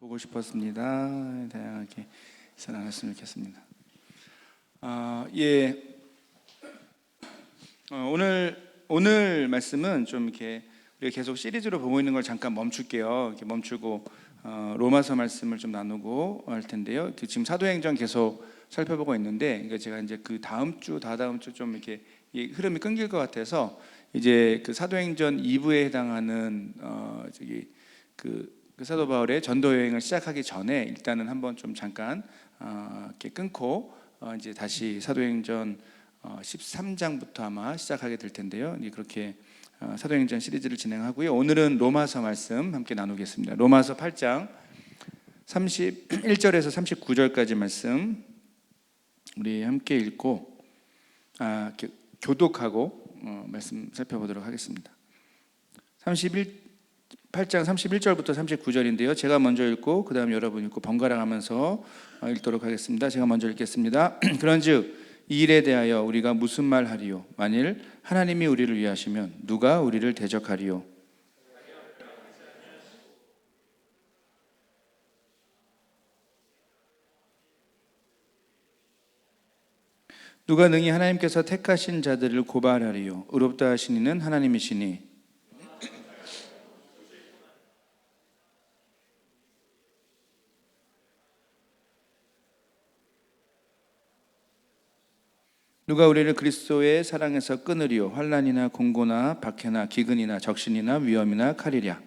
보고 싶었습니다. 다양하게 사랑했으면 좋겠습니다. 예. 오늘 말씀은 좀 이렇게 우리가 계속 시리즈로 보고 있는 걸 잠깐 멈출게요. 이렇게 멈추고 로마서 말씀을 좀 나누고 할 텐데요. 지금 사도행전 계속 살펴보고 있는데, 제가 이제 그 다음 주, 다다음 주 좀 이렇게 흐름이 끊길 것 같아서 이제 그 사도행전 2부에 해당하는 그 사도 바울의 전도 여행을 시작하기 전에 일단은 한번 좀 잠깐 이렇게 끊고 이제 다시 사도행전 13장부터 아마 시작하게 될 텐데요. 이제 그렇게 사도행전 시리즈를 진행하고요. 오늘은 로마서 말씀 함께 나누겠습니다. 로마서 8장 31절에서 39절까지 말씀 우리 함께 읽고 교독하고 말씀 살펴보도록 하겠습니다. 8장 31절부터 39절인데요. 제가 먼저 읽고 그 다음 여러분 읽고 번갈아 가면서 읽도록 하겠습니다. 제가 먼저 읽겠습니다. 그런즉 이 일에 대하여 우리가 무슨 말 하리요? 만일 하나님이 우리를 위하시면 누가 우리를 대적하리요? 누가 능히 하나님께서 택하신 자들을 고발하리요? 의롭다 하신 이는 하나님이시니 누가 우리를 그리스도의 사랑에서 끊으리요? 환난이나 공고나 박해나 기근이나 적신이나 위험이나 칼이랴.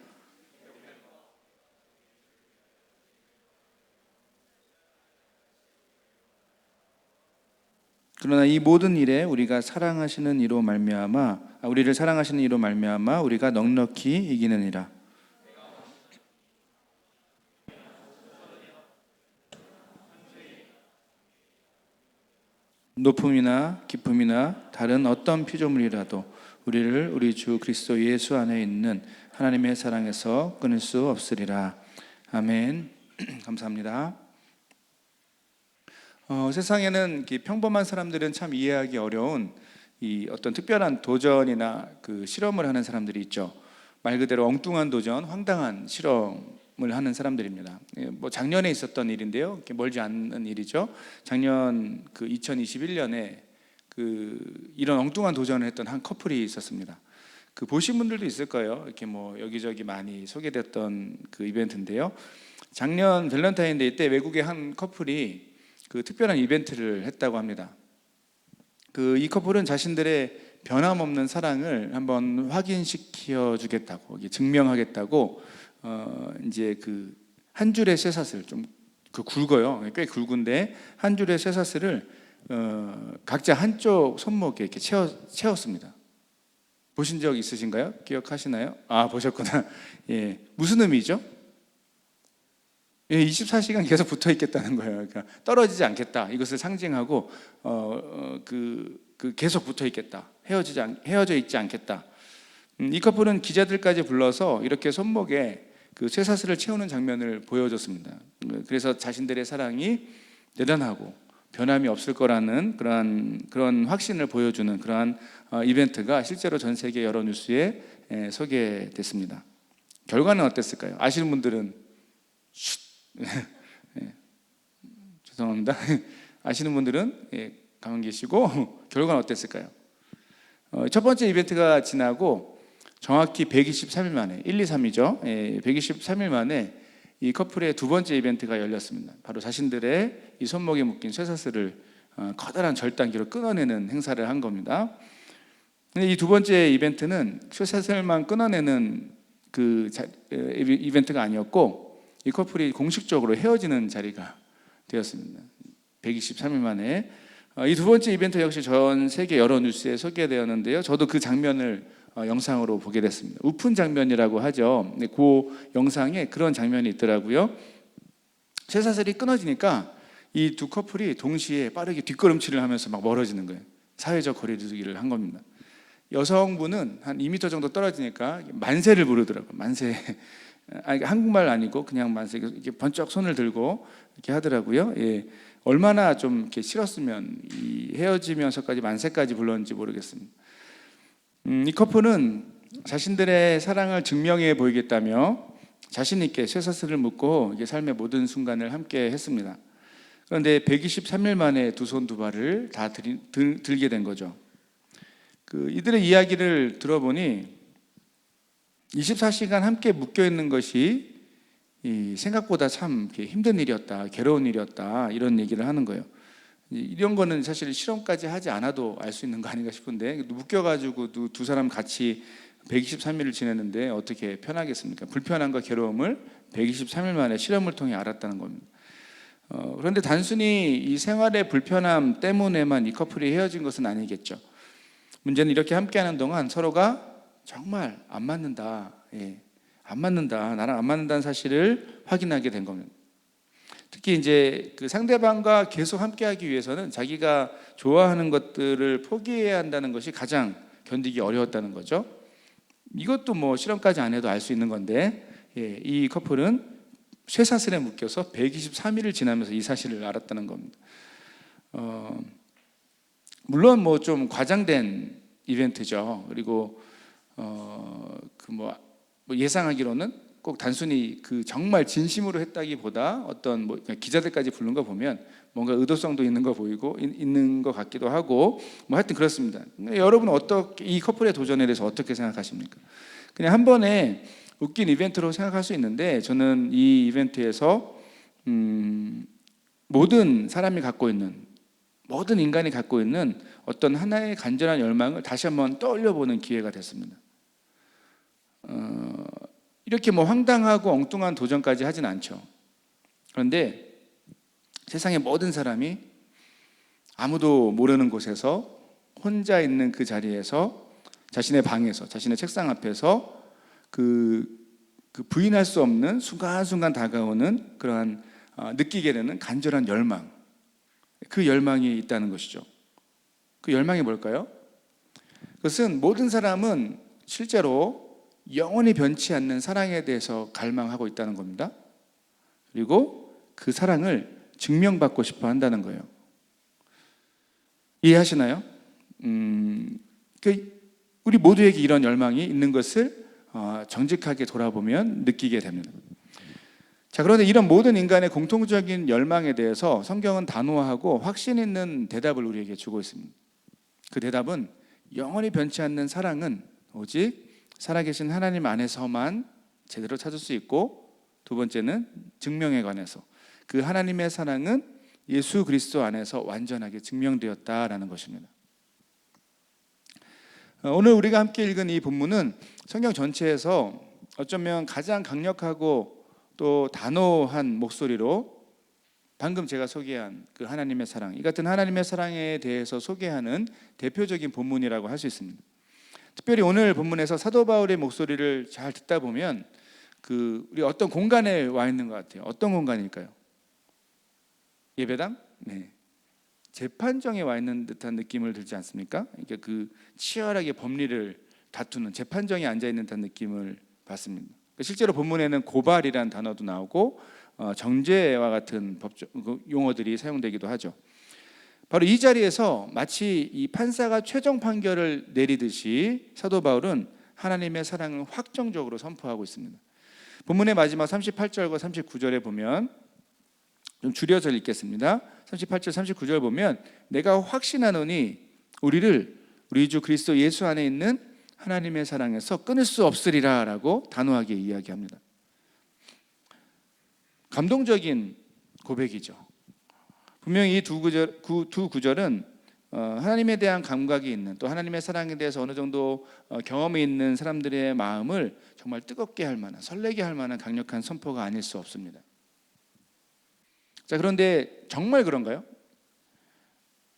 그러나 이 모든 일에 우리를 사랑하시는 이로 말미암아 우리가 넉넉히 이기느니라. 높음이나 깊음이나 다른 어떤 피조물이라도 우리를 우리 주 그리스도 예수 안에 있는 하나님의 사랑에서 끊을 수 없으리라. 아멘. 감사합니다. 세상에는 평범한 사람들은 참 이해하기 어려운 이 어떤 특별한 도전이나 그 실험을 하는 사람들이 있죠. 말 그대로 엉뚱한 도전, 황당한 실험을 하는 사람들입니다. 뭐 작년에 있었던 일인데요. 멀지 않은 일이죠. 작년 그 2021년에 이런 엉뚱한 도전을 했던 한 커플이 있었습니다. 그 보신 분들도 있을 거예요. 이렇게 뭐 여기저기 많이 소개됐던 그 이벤트인데요. 작년 밸런타인데이 때 외국의 한 커플이 그 특별한 이벤트를 했다고 합니다. 이 커플은 자신들의 변함없는 사랑을 한번 확인시켜 주겠다고, 증명하겠다고 이제 한 줄의 쇠사슬, 좀 굵어요. 꽤 굵은데 한 줄의 쇠사슬을 각자 한쪽 손목에 이렇게 채웠습니다. 보신 적 있으신가요? 기억하시나요? 보셨구나. 예, 무슨 의미죠? 24시간 계속 붙어 있겠다는 거예요. 그러니까 떨어지지 않겠다. 이것을 상징하고 계속 붙어 있겠다. 헤어져 있지 않겠다. 이 커플은 기자들까지 불러서 이렇게 손목에 그 쇠사슬을 채우는 장면을 보여줬습니다. 그래서 자신들의 사랑이 대단하고 변함이 없을 거라는 그런 확신을 보여주는 그러한 이벤트가 실제로 전 세계 여러 뉴스에 소개됐습니다. 결과는 어땠을까요? 아시는 분들은 죄송합니다. 아시는 분들은 가만 계시고 결과는 어땠을까요? 첫 번째 이벤트가 지나고 정확히 123일 만에 1, 2, 3이죠. 123일 만에 이 커플의 두 번째 이벤트가 열렸습니다. 바로 자신들의 이 손목에 묶인 쇠사슬을 커다란 절단기로 끊어내는 행사를 한 겁니다. 근데 이 두 번째 이벤트는 쇠사슬만 끊어내는 이벤트가 아니었고, 이 커플이 공식적으로 헤어지는 자리가 되었습니다. 123일 만에. 이 두 번째 이벤트 역시 전 세계 여러 뉴스에 소개되었는데요. 저도 그 장면을 영상으로 보게 됐습니다. 우픈 장면이라고 하죠. 그 영상에 그런 장면이 있더라고요. 쇠사슬이 끊어지니까 이 두 커플이 동시에 빠르게 뒷걸음질을 하면서 막 멀어지는 거예요. 사회적 거리두기를 한 겁니다. 여성분은 한 2m 정도 떨어지니까 만세를 부르더라고요. 만세. 한국말 아니고 그냥 만세. 이렇게 번쩍 손을 들고 이렇게 하더라고요. 예. 얼마나 좀 이렇게 싫었으면 이 헤어지면서까지 만세까지 불렀는지 모르겠습니다. 이 커플은 자신들의 사랑을 증명해 보이겠다며 자신 있게 쇠사슬을 묶고 이게 삶의 모든 순간을 함께 했습니다. 그런데 123일 만에 두 손 두 발을 다 들게 된 거죠. 이들의 이야기를 들어보니 24시간 함께 묶여 있는 것이 생각보다 참 힘든 일이었다, 괴로운 일이었다, 이런 얘기를 하는 거예요. 이런 거는 사실 실험까지 하지 않아도 알 수 있는 거 아닌가 싶은데, 묶여가지고 두 사람 같이 123일을 지냈는데 어떻게 편하겠습니까? 불편함과 괴로움을 123일 만에 실험을 통해 알았다는 겁니다. 그런데 단순히 이 생활의 불편함 때문에만 이 커플이 헤어진 것은 아니겠죠. 문제는 이렇게 함께하는 동안 서로가 정말 안 맞는다, 안 맞는다, 나랑 안 맞는다는 사실을 확인하게 된 겁니다. 특히 이제 그 상대방과 계속 함께하기 위해서는 자기가 좋아하는 것들을 포기해야 한다는 것이 가장 견디기 어려웠다는 거죠. 이것도 뭐 실험까지 안 해도 알 수 있는 건데, 이 커플은 쇠사슬에 묶여서 123일을 지나면서 이 사실을 알았다는 겁니다. 물론 뭐 좀 과장된 이벤트죠. 그리고 예상하기로는 꼭 단순히 정말 진심으로 했다기보다 어떤 기자들까지 부른 거 보면 뭔가 의도성도 있는 거 보이고 있는 것 같기도 하고, 하여튼 그렇습니다. 여러분은 이 커플의 도전에 대해서 어떻게 생각하십니까? 그냥 한 번에 웃긴 이벤트로 생각할 수 있는데, 저는 이 이벤트에서 모든 인간이 갖고 있는 어떤 하나의 간절한 열망을 다시 한번 떠올려보는 기회가 됐습니다. 이렇게 황당하고 엉뚱한 도전까지 하진 않죠. 그런데 세상의 모든 사람이 아무도 모르는 곳에서 혼자 있는 그 자리에서, 자신의 방에서, 자신의 책상 앞에서 부인할 수 없는 순간순간 다가오는 그러한 느끼게 되는 간절한 열망, 그 열망이 있다는 것이죠. 그 열망이 뭘까요? 그것은 모든 사람은 실제로 영원히 변치 않는 사랑에 대해서 갈망하고 있다는 겁니다. 그리고 그 사랑을 증명받고 싶어 한다는 거예요. 이해하시나요? 우리 모두에게 이런 열망이 있는 것을 정직하게 돌아보면 느끼게 됩니다. 자, 그런데 이런 모든 인간의 공통적인 열망에 대해서 성경은 단호하고 확신 있는 대답을 우리에게 주고 있습니다. 그 대답은 영원히 변치 않는 사랑은 오직 살아계신 하나님 안에서만 제대로 찾을 수 있고, 두 번째는 증명에 관해서 그 하나님의 사랑은 예수 그리스도 안에서 완전하게 증명되었다라는 것입니다. 오늘 우리가 함께 읽은 이 본문은 성경 전체에서 어쩌면 가장 강력하고 또 단호한 목소리로 방금 제가 소개한 그 하나님의 사랑, 이 같은 하나님의 사랑에 대해서 소개하는 대표적인 본문이라고 할 수 있습니다. 특별히 오늘 본문에서 사도 바울의 목소리를 잘 듣다 보면 우리 어떤 공간에 와 있는 것 같아요. 어떤 공간일까요? 예배당? 네. 재판정에 와 있는 듯한 느낌을 들지 않습니까? 그러니까 치열하게 법리를 다투는 재판정에 앉아 있는 듯한 느낌을 받습니다. 실제로 본문에는 고발이라는 단어도 나오고 정죄와 같은 법적 용어들이 사용되기도 하죠. 바로 이 자리에서 마치 이 판사가 최종 판결을 내리듯이 사도 바울은 하나님의 사랑을 확정적으로 선포하고 있습니다. 본문의 마지막 38절과 39절에 보면, 좀 줄여서 읽겠습니다. 38절 39절 보면, 내가 확신하노니 우리 주 그리스도 예수 안에 있는 하나님의 사랑에서 끊을 수 없으리라 라고 단호하게 이야기합니다. 감동적인 고백이죠. 분명히 이 두 구절은 하나님에 대한 감각이 있는, 또 하나님의 사랑에 대해서 어느 정도 경험이 있는 사람들의 마음을 정말 뜨겁게 할 만한, 설레게 할 만한 강력한 선포가 아닐 수 없습니다. 자, 그런데 정말 그런가요?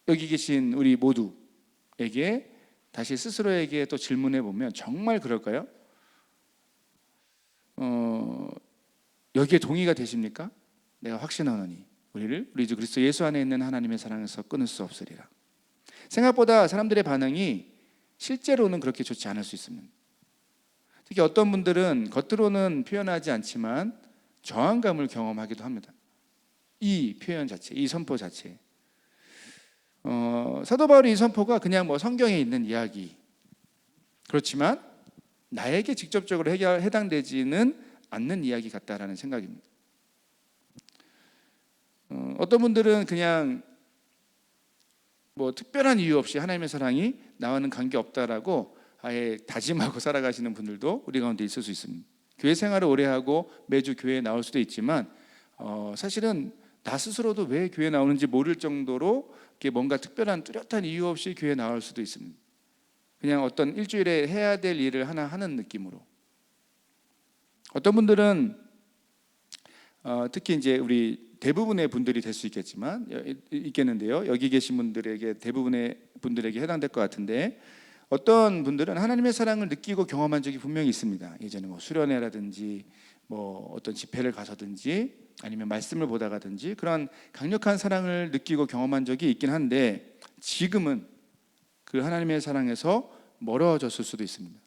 여기 계신 우리 모두에게 다시 스스로에게 또 질문해 보면 정말 그럴까요? 여기에 동의가 되십니까? 내가 확신하노니 우리 주 그리스도 예수 안에 있는 하나님의 사랑에서 끊을 수 없으리라. 생각보다 사람들의 반응이 실제로는 그렇게 좋지 않을 수 있습니다. 특히 어떤 분들은 겉으로는 표현하지 않지만 저항감을 경험하기도 합니다. 이 표현 자체, 이 선포 자체. 사도 바울의 이 선포가 그냥 성경에 있는 이야기, 그렇지만 나에게 직접적으로 해당되지는 않는 이야기 같다라는 생각입니다. 어떤 분들은 그냥 뭐 특별한 이유 없이 하나님의 사랑이 나와는 관계없다라고 아예 다짐하고 살아가시는 분들도 우리 가운데 있을 수 있습니다. 교회 생활을 오래 하고 매주 교회에 나올 수도 있지만 사실은 나 스스로도 왜 교회에 나오는지 모를 정도로 이렇게 뭔가 특별한 뚜렷한 이유 없이 교회에 나올 수도 있습니다. 그냥 어떤 일주일에 해야 될 일을 하나 하는 느낌으로. 어떤 분들은 특히 이제 우리 대부분의 분들이 될 수 있겠는데요. 여기 계신 분들에게 대부분의 분들에게 해당될 것 같은데, 어떤 분들은 하나님의 사랑을 느끼고 경험한 적이 분명히 있습니다. 예전에 뭐 수련회라든지 뭐 어떤 집회를 가서든지 아니면 말씀을 보다가든지 그런 강력한 사랑을 느끼고 경험한 적이 있긴 한데, 지금은 그 하나님의 사랑에서 멀어졌을 수도 있습니다.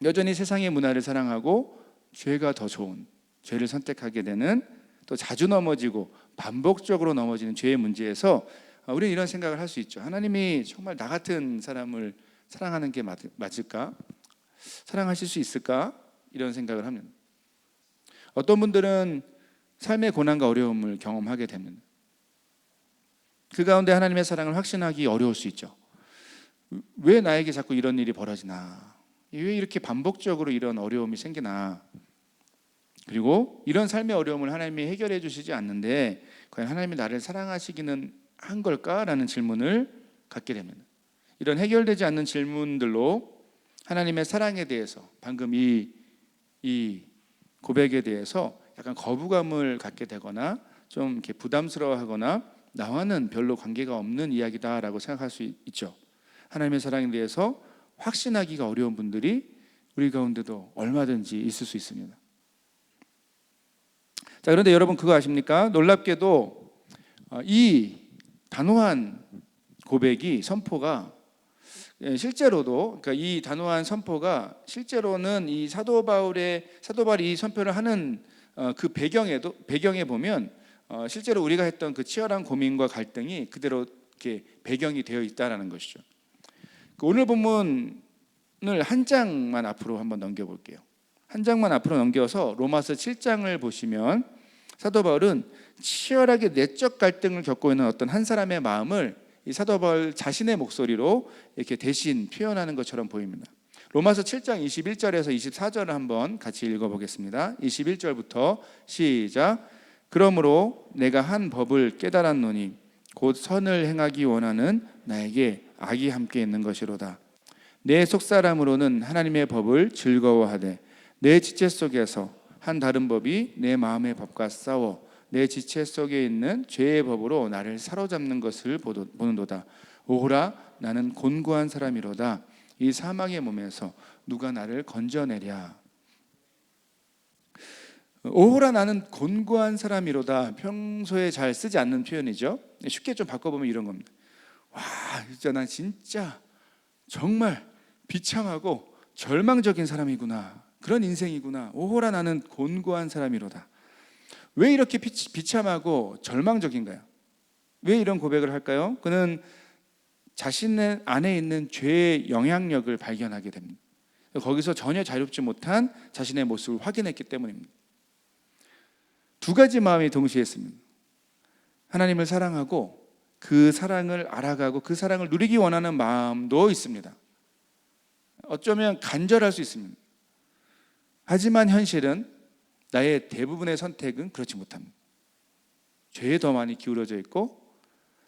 여전히 세상의 문화를 사랑하고 죄가 더 좋은 죄를 선택하게 되는, 또 자주 넘어지고 반복적으로 넘어지는 죄의 문제에서 우리는 이런 생각을 할 수 있죠. 하나님이 정말 나 같은 사람을 사랑하는 게 맞을까? 사랑하실 수 있을까? 이런 생각을 합니다. 어떤 분들은 삶의 고난과 어려움을 경험하게 됩니다. 그 가운데 하나님의 사랑을 확신하기 어려울 수 있죠. 왜 나에게 자꾸 이런 일이 벌어지나? 왜 이렇게 반복적으로 이런 어려움이 생기나? 그리고 이런 삶의 어려움을 하나님이 해결해 주시지 않는데 과연 하나님이 나를 사랑하시기는 한 걸까라는 질문을 갖게 됩니다. 이런 해결되지 않는 질문들로 하나님의 사랑에 대해서, 방금 이 고백에 대해서 약간 거부감을 갖게 되거나 좀 이렇게 부담스러워하거나 나와는 별로 관계가 없는 이야기다라고 생각할 수 있죠. 하나님의 사랑에 대해서 확신하기가 어려운 분들이 우리 가운데도 얼마든지 있을 수 있습니다. 자, 그런데 여러분 그거 아십니까? 놀랍게도 이 단호한 고백이, 선포가 실제로도, 그러니까 이 단호한 선포가 실제로는 이 사도 바울이 이 선포를 하는 그 배경에 보면 실제로 우리가 했던 그 치열한 고민과 갈등이 그대로 이렇게 배경이 되어 있다라는 것이죠. 오늘 본문을 한 장만 앞으로 한번 넘겨볼게요. 한 장만 앞으로 넘겨서 로마서 7장을 보시면 사도 바울은 치열하게 내적 갈등을 겪고 있는 어떤 한 사람의 마음을 이 사도 바울 자신의 목소리로 이렇게 대신 표현하는 것처럼 보입니다. 로마서 7장 21절에서 24절을 한번 같이 읽어보겠습니다. 21절부터 시작. 그러므로 내가 한 법을 깨달았노니 곧 선을 행하기 원하는 나에게 악이 함께 있는 것이로다. 내 속사람으로는 하나님의 법을 즐거워하되 내 지체 속에서 한 다른 법이 내 마음의 법과 싸워 내 지체 속에 있는 죄의 법으로 나를 사로잡는 것을 보는도다. 오호라, 나는 곤고한 사람이로다. 이 사망의 몸에서 누가 나를 건져내랴. 오호라, 나는 곤고한 사람이로다. 평소에 잘 쓰지 않는 표현이죠. 쉽게 좀 바꿔보면 이런 겁니다. 와, 진짜 난 진짜 정말 비참하고 절망적인 사람이구나. 그런 인생이구나. 오호라, 나는 곤고한 사람이로다. 왜 이렇게 비참하고 절망적인가요? 왜 이런 고백을 할까요? 그는 자신의 안에 있는 죄의 영향력을 발견하게 됩니다. 거기서 전혀 자유롭지 못한 자신의 모습을 확인했기 때문입니다. 두 가지 마음이 동시에 있습니다. 하나님을 사랑하고 그 사랑을 알아가고 그 사랑을 누리기 원하는 마음도 있습니다. 어쩌면 간절할 수 있습니다. 하지만 현실은 나의 대부분의 선택은 그렇지 못합니다. 죄에 더 많이 기울어져 있고,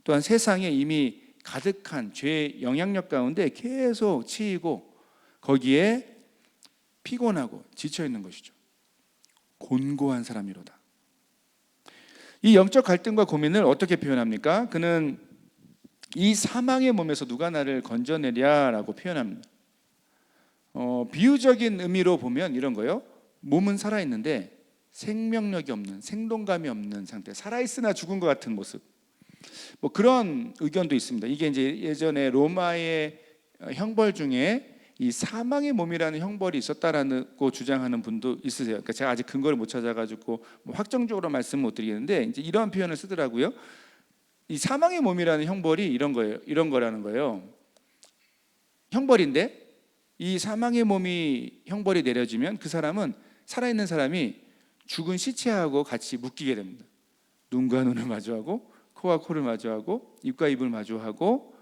또한 세상에 이미 가득한 죄의 영향력 가운데 계속 치이고 거기에 피곤하고 지쳐 있는 것이죠. 곤고한 사람이로다. 이 영적 갈등과 고민을 어떻게 표현합니까? 그는 이 사망의 몸에서 누가 나를 건져내랴라고 표현합니다. 비유적인 의미로 보면 이런 거예요. 몸은 살아있는데 생명력이 없는, 생동감이 없는 상태, 살아있으나 죽은 것 같은 모습. 뭐 그런 의견도 있습니다. 이게 이제 예전에 로마의 형벌 중에 이 사망의 몸이라는 형벌이 있었다라고 주장하는 분도 있으세요. 그러니까 제가 아직 근거를 못 찾아가지고 뭐 확정적으로 말씀 못 드리겠는데 이제 이런 표현을 쓰더라고요. 이 사망의 몸이라는 형벌이 이런 거예요. 이런 거라는 거예요. 형벌인데 이 사망의 몸이 형벌이 내려지면 그 사람은 살아있는 사람이 죽은 시체하고 같이 묶이게 됩니다. 눈과 눈을 마주하고 코와 코를 마주하고 입과 입을 마주하고,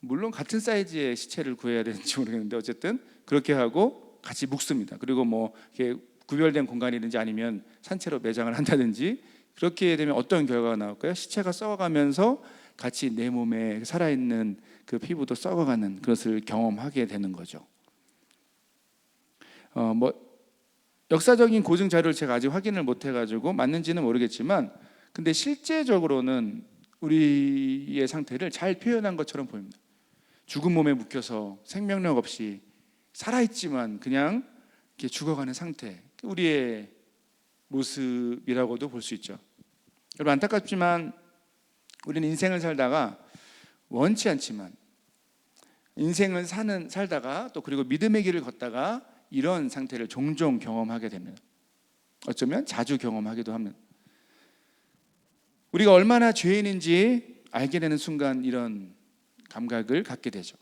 물론 같은 사이즈의 시체를 구해야 되는지 모르겠는데 어쨌든 그렇게 하고 같이 묶습니다. 그리고 뭐 이렇게 구별된 공간이든지 아니면 산채로 매장을 한다든지, 그렇게 되면 어떤 결과가 나올까요? 시체가 썩어가면서 같이 내 몸에 살아있는 그 피부도 썩어가는 그것을 경험하게 되는 거죠. 뭐 역사적인 고증 자료를 제가 아직 확인을 못 해가지고 맞는지는 모르겠지만, 근데 실제적으로는 우리의 상태를 잘 표현한 것처럼 보입니다. 죽은 몸에 묶여서 생명력 없이 살아있지만 그냥 이렇게 죽어가는 상태, 우리의 모습이라고도 볼 수 있죠. 여러분, 안타깝지만 우리는 인생을 살다가 원치 않지만 인생을 살다가 또 그리고 믿음의 길을 걷다가 이런 상태를 종종 경험하게 됩니다. 어쩌면 자주 경험하기도 합니다. 우리가 얼마나 죄인인지 알게 되는 순간 이런 감각을 갖게 되죠.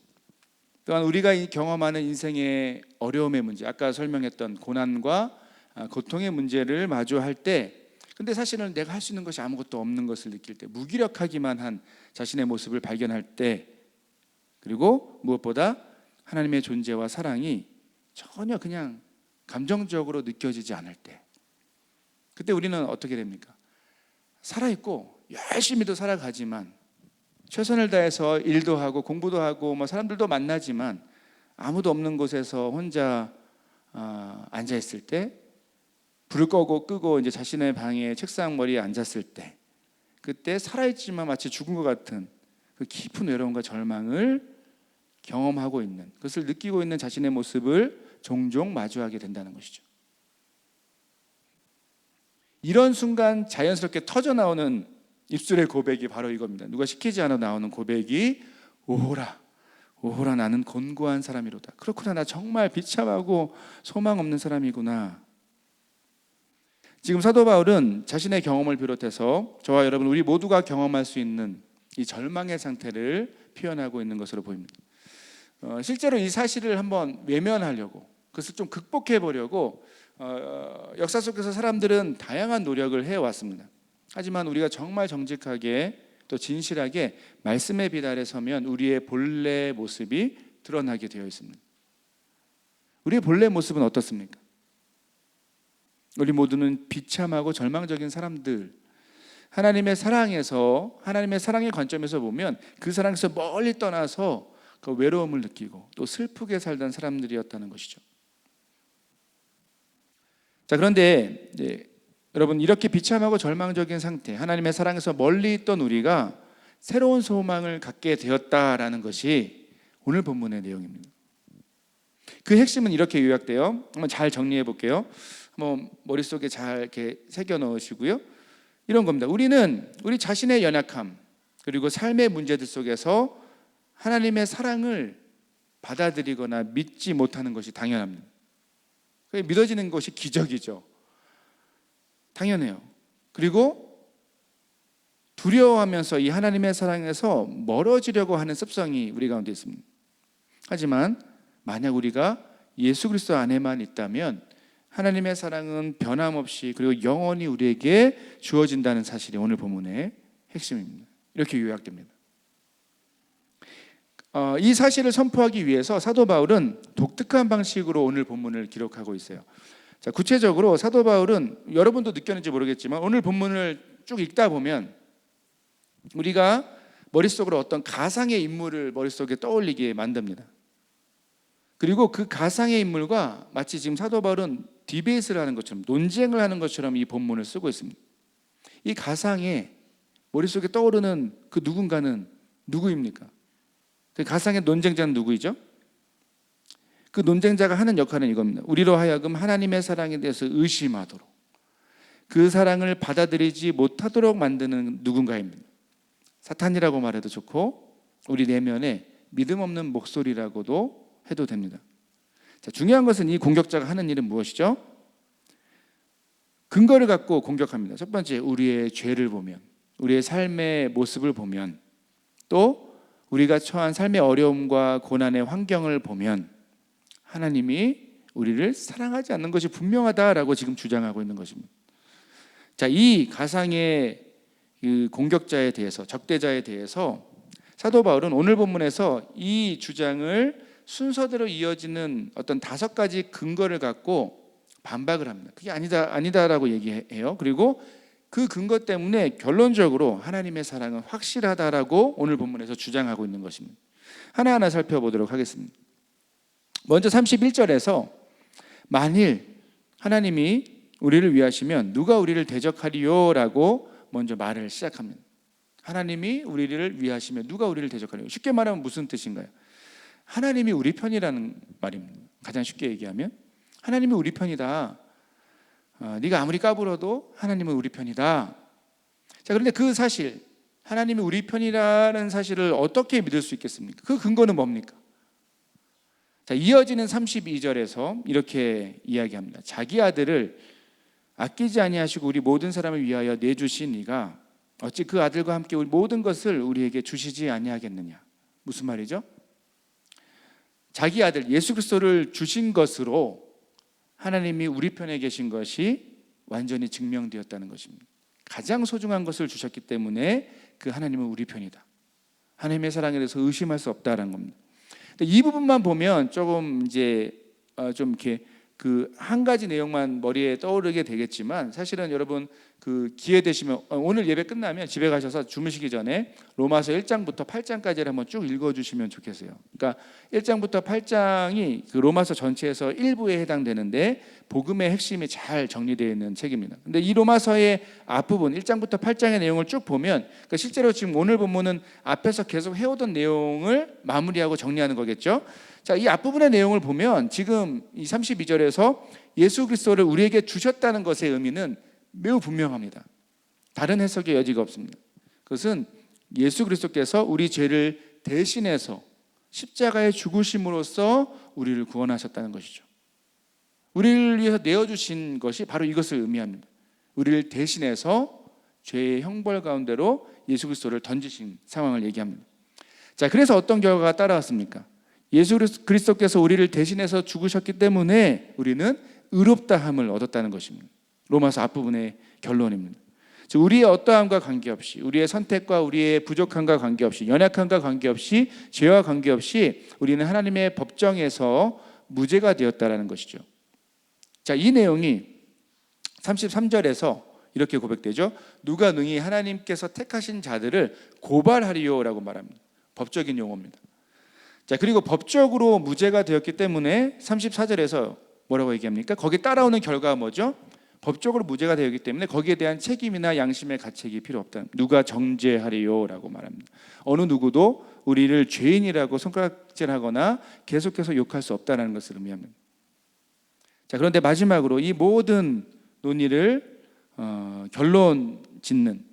또한 우리가 경험하는 인생의 어려움의 문제, 아까 설명했던 고난과 고통의 문제를 마주할 때, 근데 사실은 내가 할 수 있는 것이 아무것도 없는 것을 느낄 때, 무기력하기만 한 자신의 모습을 발견할 때, 그리고 무엇보다 하나님의 존재와 사랑이 전혀 그냥 감정적으로 느껴지지 않을 때, 그때 우리는 어떻게 됩니까? 살아있고 열심히도 살아가지만, 최선을 다해서 일도 하고 공부도 하고 뭐 사람들도 만나지만 아무도 없는 곳에서 혼자 앉아 있을 때, 불을 끄고 이제 자신의 방에 책상 머리에 앉았을 때, 그때 살아있지만 마치 죽은 것 같은 그 깊은 외로움과 절망을 경험하고 있는, 그것을 느끼고 있는 자신의 모습을 종종 마주하게 된다는 것이죠. 이런 순간 자연스럽게 터져 나오는 입술의 고백이 바로 이겁니다. 누가 시키지 않아 나오는 고백이 오호라, 오호라, 나는 곤고한 사람이로다. 그렇구나, 나 정말 비참하고 소망 없는 사람이구나. 지금 사도 바울은 자신의 경험을 비롯해서 저와 여러분, 우리 모두가 경험할 수 있는 이 절망의 상태를 표현하고 있는 것으로 보입니다. 실제로 이 사실을 한번 외면하려고, 그것을 좀 극복해 보려고 역사 속에서 사람들은 다양한 노력을 해왔습니다. 하지만 우리가 정말 정직하게 또 진실하게 말씀의 비달에 서면 우리의 본래 모습이 드러나게 되어 있습니다. 우리의 본래 모습은 어떻습니까? 우리 모두는 비참하고 절망적인 사람들, 하나님의 사랑에서, 하나님의 사랑의 관점에서 보면 그 사랑에서 멀리 떠나서 그 외로움을 느끼고 또 슬프게 살던 사람들이었다는 것이죠. 자, 그런데 여러분, 이렇게 비참하고 절망적인 상태, 하나님의 사랑에서 멀리 있던 우리가 새로운 소망을 갖게 되었다라는 것이 오늘 본문의 내용입니다. 그 핵심은 이렇게 요약돼요. 한번 잘 정리해 볼게요. 한번 머릿속에 잘 이렇게 새겨 넣으시고요. 이런 겁니다. 우리는 우리 자신의 연약함 그리고 삶의 문제들 속에서 하나님의 사랑을 받아들이거나 믿지 못하는 것이 당연합니다. 믿어지는 것이 기적이죠. 당연해요. 그리고 두려워하면서 이 하나님의 사랑에서 멀어지려고 하는 습성이 우리 가운데 있습니다. 하지만 만약 우리가 예수 그리스도 안에만 있다면 하나님의 사랑은 변함없이 그리고 영원히 우리에게 주어진다는 사실이 오늘 본문의 핵심입니다. 이렇게 요약됩니다. 이 사실을 선포하기 위해서 사도 바울은 독특한 방식으로 오늘 본문을 기록하고 있어요. 자, 구체적으로 사도 바울은, 여러분도 느꼈는지 모르겠지만 오늘 본문을 쭉 읽다 보면 우리가 머릿속으로 어떤 가상의 인물을 머릿속에 떠올리게 만듭니다. 그리고 그 가상의 인물과 마치 지금 사도 바울은 디베이트를 하는 것처럼, 논쟁을 하는 것처럼 이 본문을 쓰고 있습니다. 이 가상의 머릿속에 떠오르는 그 누군가는 누구입니까? 그 가상의 논쟁자는 누구이죠? 그 논쟁자가 하는 역할은 이겁니다. 우리로 하여금 하나님의 사랑에 대해서 의심하도록, 그 사랑을 받아들이지 못하도록 만드는 누군가입니다. 사탄이라고 말해도 좋고 우리 내면에 믿음 없는 목소리라고도 해도 됩니다. 자, 중요한 것은 이 공격자가 하는 일은 무엇이죠? 근거를 갖고 공격합니다. 첫 번째, 우리의 죄를 보면, 우리의 삶의 모습을 보면, 또 우리가 처한 삶의 어려움과 고난의 환경을 보면 하나님이 우리를 사랑하지 않는 것이 분명하다라고 지금 주장하고 있는 것입니다. 자, 이 가상의 그 공격자에 대해서, 적대자에 대해서 사도 바울은 오늘 본문에서 이 주장을 순서대로 이어지는 어떤 5가지 근거를 갖고 반박을 합니다. 그게 아니다라고 얘기해요. 그리고 그 근거 때문에 결론적으로 하나님의 사랑은 확실하다라고 오늘 본문에서 주장하고 있는 것입니다. 하나하나 살펴보도록 하겠습니다. 먼저 31절에서 만일 하나님이 우리를 위하시면 누가 우리를 대적하리요? 라고 먼저 말을 시작합니다. 하나님이 우리를 위하시면 누가 우리를 대적하리요? 쉽게 말하면 무슨 뜻인가요? 하나님이 우리 편이라는 말입니다. 가장 쉽게 얘기하면 하나님이 우리 편이다. 네가 아무리 까불어도 하나님은 우리 편이다. 자, 그런데 그 사실, 하나님이 우리 편이라는 사실을 어떻게 믿을 수 있겠습니까? 그 근거는 뭡니까? 자, 이어지는 32절에서 이렇게 이야기합니다. 자기 아들을 아끼지 아니하시고 우리 모든 사람을 위하여 내주신 이가 어찌 그 아들과 함께 우리 모든 것을 우리에게 주시지 아니하겠느냐. 무슨 말이죠? 자기 아들 예수 그리스도를 주신 것으로 하나님이 우리 편에 계신 것이 완전히 증명되었다는 것입니다. 가장 소중한 것을 주셨기 때문에 그 하나님은 우리 편이다. 하나님의 사랑에 대해서 의심할 수 없다는 겁니다. 이 부분만 보면 조금 이제 좀 이렇게 그 한 가지 내용만 머리에 떠오르게 되겠지만, 사실은 여러분 그 기회 되시면 오늘 예배 끝나면 집에 가셔서 주무시기 전에 로마서 1장부터 8장까지를 한번 쭉 읽어주시면 좋겠어요. 그러니까 1장부터 8장이 그 로마서 전체에서 일부에 해당되는데 복음의 핵심이 잘 정리되어 있는 책입니다. 근데 이 로마서의 앞부분 1장부터 8장의 내용을 쭉 보면, 그러니까 실제로 지금 오늘 본문은 앞에서 계속 해오던 내용을 마무리하고 정리하는 거겠죠. 자, 이 앞부분의 내용을 보면 지금 이 32절에서 예수 그리스도를 우리에게 주셨다는 것의 의미는 매우 분명합니다. 다른 해석의 여지가 없습니다. 그것은 예수 그리스도께서 우리 죄를 대신해서 십자가에 죽으심으로써 우리를 구원하셨다는 것이죠. 우리를 위해서 내어주신 것이 바로 이것을 의미합니다. 우리를 대신해서 죄의 형벌 가운데로 예수 그리스도를 던지신 상황을 얘기합니다. 자, 그래서 어떤 결과가 따라왔습니까? 예수 그리스도께서 우리를 대신해서 죽으셨기 때문에 우리는 의롭다함을 얻었다는 것입니다. 로마서 앞부분의 결론입니다. 즉 우리의 어떠함과 관계없이, 우리의 선택과 우리의 부족함과 관계없이, 연약함과 관계없이, 죄와 관계없이 우리는 하나님의 법정에서 무죄가 되었다라는 것이죠. 자, 이 내용이 33절에서 이렇게 고백되죠. 누가 능히 하나님께서 택하신 자들을 고발하리요라고 말합니다. 법적인 용어입니다. 자, 그리고 법적으로 무죄가 되었기 때문에 34절에서 뭐라고 얘기합니까? 거기에 따라오는 결과가 뭐죠? 법적으로 무죄가 되었기 때문에 거기에 대한 책임이나 양심의 가책이 필요 없다. 누가 정죄하리요라고 말합니다. 어느 누구도 우리를 죄인이라고 손가락질하거나 계속해서 욕할 수 없다는 것을 의미합니다. 자, 그런데 마지막으로 이 모든 논의를 결론 짓는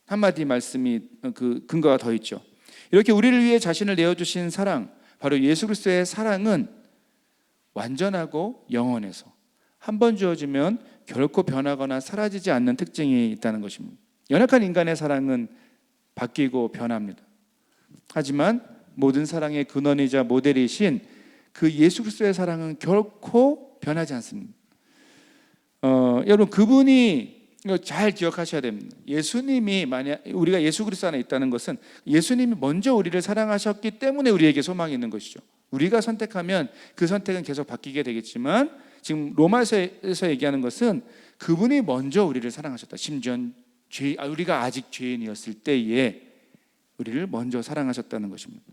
한마디 말씀이 그 근거가 더 있죠. 이렇게 우리를 위해 자신을 내어주신 사랑, 바로 예수 그리스도의 사랑은 완전하고 영원해서 한 번 주어지면 결코 변하거나 사라지지 않는 특징이 있다는 것입니다. 연약한 인간의 사랑은 바뀌고 변합니다. 하지만 모든 사랑의 근원이자 모델이신 그 예수 그리스도의 사랑은 결코 변하지 않습니다. 여러분, 그분이 이거 잘 기억하셔야 됩니다. 예수님이, 만약 우리가 예수 그리스도 안에 있다는 것은 예수님이 먼저 우리를 사랑하셨기 때문에 우리에게 소망이 있는 것이죠. 우리가 선택하면 그 선택은 계속 바뀌게 되겠지만, 지금 로마서에서 얘기하는 것은 그분이 먼저 우리를 사랑하셨다. 심지어 우리가 아직 죄인이었을 때에 우리를 먼저 사랑하셨다는 것입니다.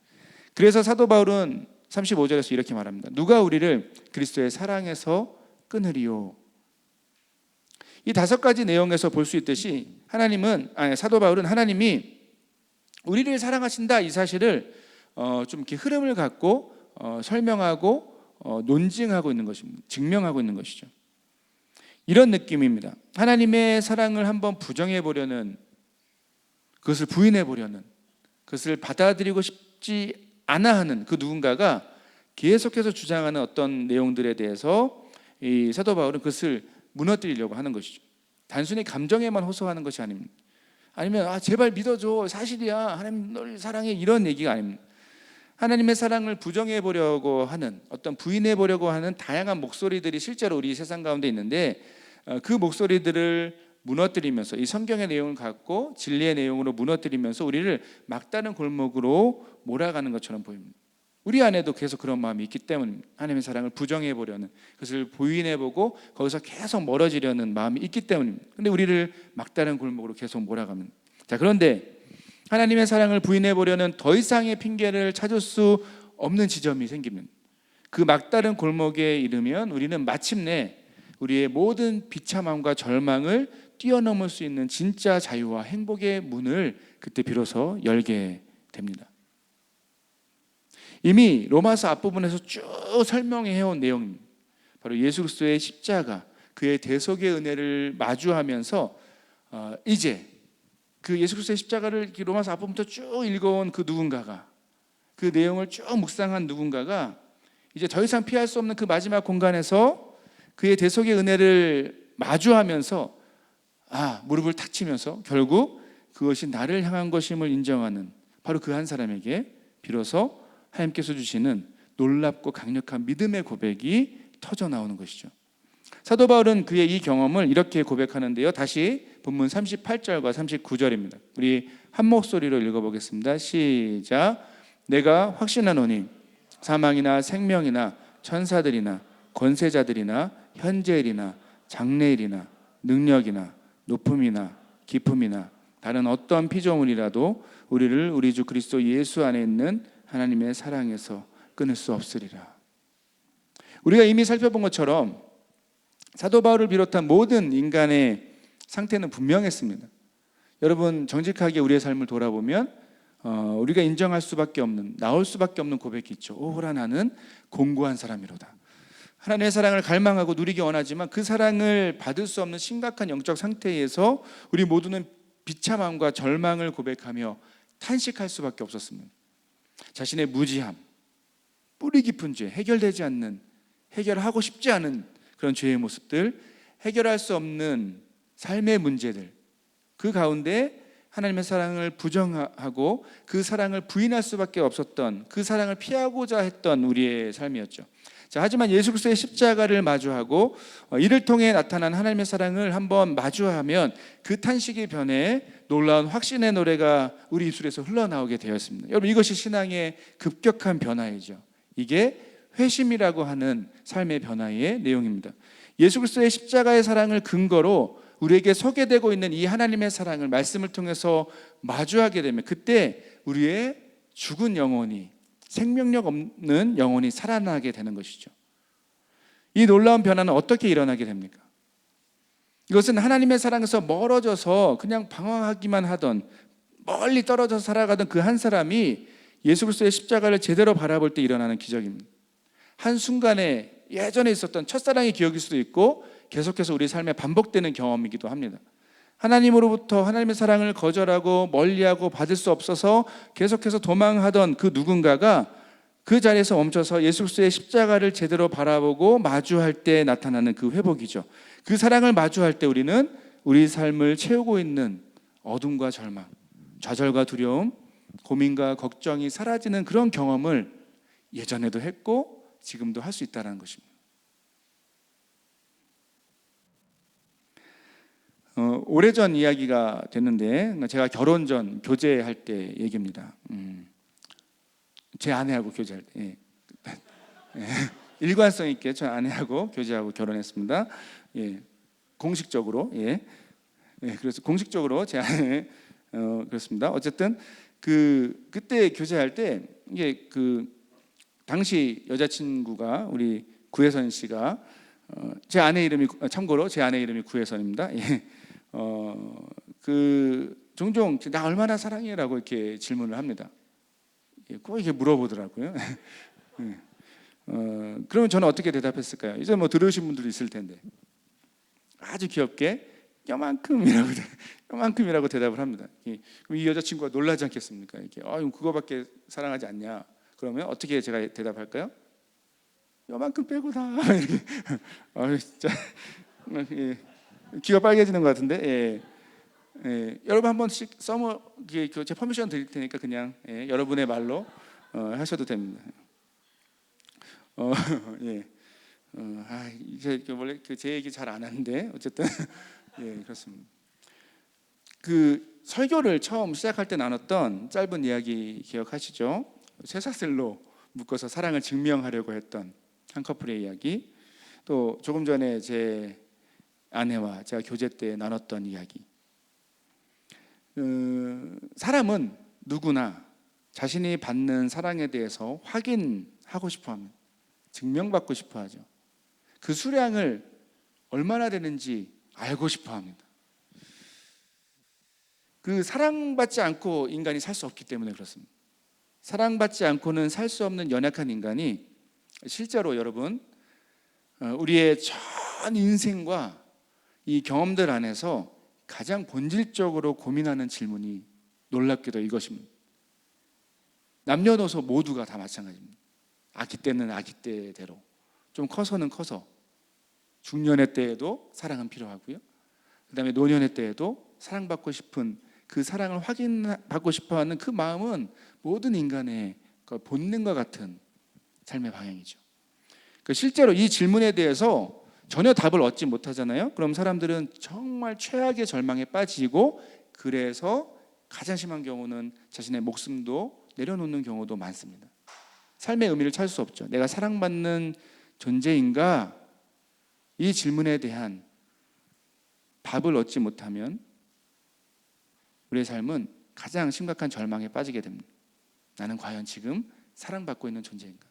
그래서 사도 바울은 35절에서 이렇게 말합니다. 누가 우리를 그리스도의 사랑에서 끊으리요? 이 5가지 내용에서 볼 수 있듯이 사도 바울은 하나님이 우리를 사랑하신다 이 사실을 좀 이렇게 흐름을 갖고 설명하고 논증하고 있는 것입니다. 증명하고 있는 것이죠. 이런 느낌입니다. 하나님의 사랑을 한번 부정해 보려는, 그것을 부인해 보려는, 그것을 받아들이고 싶지 않아 하는 그 누군가가 계속해서 주장하는 어떤 내용들에 대해서 이 사도 바울은 그것을 무너뜨리려고 하는 것이죠. 단순히 감정에만 호소하는 것이 아닙니다. 아니면 제발 믿어줘, 사실이야, 하나님 널 사랑해, 이런 얘기가 아닙니다. 하나님의 사랑을 부정해 보려고 하는, 어떤 부인해 보려고 하는 다양한 목소리들이 실제로 우리 세상 가운데 있는데, 그 목소리들을 무너뜨리면서, 이 성경의 내용을 갖고 진리의 내용으로 무너뜨리면서 우리를 막다른 골목으로 몰아가는 것처럼 보입니다. 우리 안에도 계속 그런 마음이 있기 때문에 하나님의 사랑을 부정해 보려는, 그것을 부인해 보고 거기서 계속 멀어지려는 마음이 있기 때문입니다. 근데 우리를 막다른 골목으로 계속 몰아갑니다. 자, 그런데 하나님의 사랑을 부인해 보려는 더 이상의 핑계를 찾을 수 없는 지점이 생깁니다. 그 막다른 골목에 이르면 우리는 마침내 우리의 모든 비참함과 절망을 뛰어넘을 수 있는 진짜 자유와 행복의 문을 그때 비로소 열게 됩니다. 이미 로마서 앞부분에서 쭉 설명해 온 내용입니다. 바로 예수 그리스도의 십자가, 그의 대속의 은혜를 마주하면서 이제 그 예수 그리스도의 십자가를 로마서 앞부분부터 쭉 읽어온 그 누군가가, 그 내용을 쭉 묵상한 누군가가 이제 더 이상 피할 수 없는 그 마지막 공간에서 그의 대속의 은혜를 마주하면서 무릎을 탁 치면서 결국 그것이 나를 향한 것임을 인정하는 바로 그 한 사람에게 비로소 하나님께서 주시는 놀랍고 강력한 믿음의 고백이 터져 나오는 것이죠. 사도 바울은 그의 이 경험을 이렇게 고백하는데요. 다시 본문 38절과 39절입니다. 우리 한 목소리로 읽어보겠습니다. 시작. 내가 확신하노니 사망이나 생명이나 천사들이나 권세자들이나 현재일이나 장래일이나 능력이나 높음이나 깊음이나 다른 어떤 피조물이라도 우리를 우리 주 그리스도 예수 안에 있는 하나님의 사랑에서 끊을 수 없으리라. 우리가 이미 살펴본 것처럼 사도 바울을 비롯한 모든 인간의 상태는 분명했습니다. 여러분, 정직하게 우리의 삶을 돌아보면 우리가 인정할 수밖에 없는, 나올 수밖에 없는 고백이 있죠. 오호라 나는 공고한 사람이로다. 하나님의 사랑을 갈망하고 누리기 원하지만 그 사랑을 받을 수 없는 심각한 영적 상태에서 우리 모두는 비참함과 절망을 고백하며 탄식할 수밖에 없었습니다. 자신의 무지함, 뿌리 깊은 죄, 해결되지 않는, 해결하고 싶지 않은 그런 죄의 모습들, 해결할 수 없는 삶의 문제들, 그 가운데 하나님의 사랑을 부정하고 그 사랑을 부인할 수밖에 없었던, 그 사랑을 피하고자 했던 우리의 삶이었죠. 자, 하지만 예수 그리스도의 십자가를 마주하고 이를 통해 나타난 하나님의 사랑을 한번 마주하면 그 탄식의 변에 놀라운 확신의 노래가 우리 입술에서 흘러나오게 되었습니다. 여러분, 이것이 신앙의 급격한 변화이죠. 이게 회심이라고 하는 삶의 변화의 내용입니다. 예수 그리스도의 십자가의 사랑을 근거로 우리에게 소개되고 있는 이 하나님의 사랑을 말씀을 통해서 마주하게 되면 그때 우리의 죽은 영혼이, 생명력 없는 영혼이 살아나게 되는 것이죠. 이 놀라운 변화는 어떻게 일어나게 됩니까? 이것은 하나님의 사랑에서 멀어져서 그냥 방황하기만 하던, 멀리 떨어져서 살아가던 그 한 사람이 예수 그리스도의 십자가를 제대로 바라볼 때 일어나는 기적입니다. 한순간에 예전에 있었던 첫사랑의 기억일 수도 있고 계속해서 우리 삶에 반복되는 경험이기도 합니다. 하나님으로부터 하나님의 사랑을 거절하고 멀리하고 받을 수 없어서 계속해서 도망하던 그 누군가가 그 자리에서 멈춰서 예수 그리스도의 십자가를 제대로 바라보고 마주할 때 나타나는 그 회복이죠. 그 사랑을 마주할 때 우리는 우리 삶을 채우고 있는 어둠과 절망, 좌절과 두려움, 고민과 걱정이 사라지는 그런 경험을 예전에도 했고 지금도 할 수 있다는 것입니다. 오래전 이야기가 됐는데 제가 결혼 전 교제할 때 얘기입니다. 제 아내하고 교제할 때 일관성 있게 저 아내하고 교제하고 결혼했습니다. 공식적으로 그래서 공식적으로 제 아내 그렇습니다. 어쨌든 그때 교제할 때 이게 당시 여자친구가 우리 구혜선 씨가 제 아내 이름이 참고로 제 아내 이름이 구혜선입니다. 종종 나 얼마나 사랑해라고 이렇게 질문을 합니다. 꼭 이렇게 물어보더라고요. 그러면 저는 어떻게 대답했을까요? 이제 뭐 들으신 분들도 있을 텐데 아주 귀엽게 요만큼이라고 대답을 합니다. 그럼 이 여자친구가 놀라지 않겠습니까? 이렇게 그거밖에 사랑하지 않냐? 그러면 어떻게 제가 대답할까요? 요만큼 빼고 다 이렇게 진짜 귀가 빨개지는 것 같은데 여러분 한 번씩 제 퍼미션 드릴 테니까 그냥 여러분의 말로 하셔도 됩니다. 예. 이제 원래 제 얘기 잘 안 하는데 어쨌든 예, 그렇습니다. 그 설교를 처음 시작할 때 나눴던 짧은 이야기 기억하시죠? 쇠사슬로 묶어서 사랑을 증명하려고 했던 한 커플의 이야기. 또 조금 전에 제 아내와 제가 교제 때 나눴던 이야기. 사람은 누구나 자신이 받는 사랑에 대해서 확인하고 싶어합니다. 증명받고 싶어하죠. 그 수량을 얼마나 되는지 알고 싶어합니다. 그 사랑받지 않고 인간이 살 수 없기 때문에 그렇습니다. 사랑받지 않고는 살 수 없는 연약한 인간이 실제로 여러분 우리의 전 인생과 이 경험들 안에서 가장 본질적으로 고민하는 질문이 놀랍게도 이것입니다. 남녀노소 모두가 다 마찬가지입니다. 아기 때는 아기 때대로, 좀 커서는 커서, 중년의 때에도 사랑은 필요하고요. 그 다음에 노년의 때에도 사랑받고 싶은 그 사랑을 확인받고 싶어하는 그 마음은 모든 인간의 본능과 같은 삶의 방향이죠. 실제로 이 질문에 대해서 전혀 답을 얻지 못하잖아요. 그럼 사람들은 정말 최악의 절망에 빠지고, 그래서 가장 심한 경우는 자신의 목숨도 내려놓는 경우도 많습니다. 삶의 의미를 찾을 수 없죠. 내가 사랑받는 존재인가? 이 질문에 대한 답을 얻지 못하면 우리의 삶은 가장 심각한 절망에 빠지게 됩니다. 나는 과연 지금 사랑받고 있는 존재인가?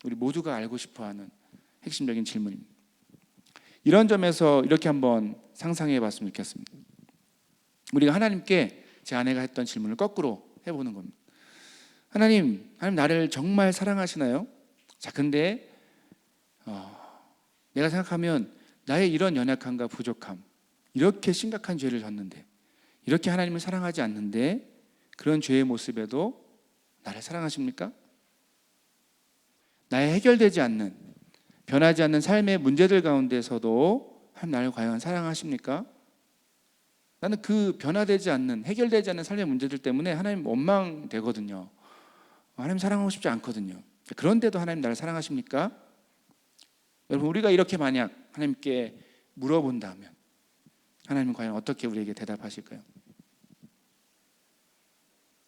우리 모두가 알고 싶어하는 핵심적인 질문입니다. 이런 점에서 이렇게 한번 상상해 봤으면 좋겠습니다. 우리가 하나님께 제 아내가 했던 질문을 거꾸로 해보는 겁니다. 하나님 나를 정말 사랑하시나요? 자, 근데 내가 생각하면 나의 이런 연약함과 부족함, 이렇게 심각한 죄를 졌는데, 이렇게 하나님을 사랑하지 않는데, 그런 죄의 모습에도 나를 사랑하십니까? 나의 해결되지 않는, 변하지 않는 삶의 문제들 가운데서도 하나님 나를 과연 사랑하십니까? 나는 그 변화되지 않는, 해결되지 않는 삶의 문제들 때문에 하나님 원망되거든요. 하나님 사랑하고 싶지 않거든요. 그런데도 하나님 나를 사랑하십니까? 여러분, 우리가 이렇게 만약 하나님께 물어본다면 하나님은 과연 어떻게 우리에게 대답하실까요?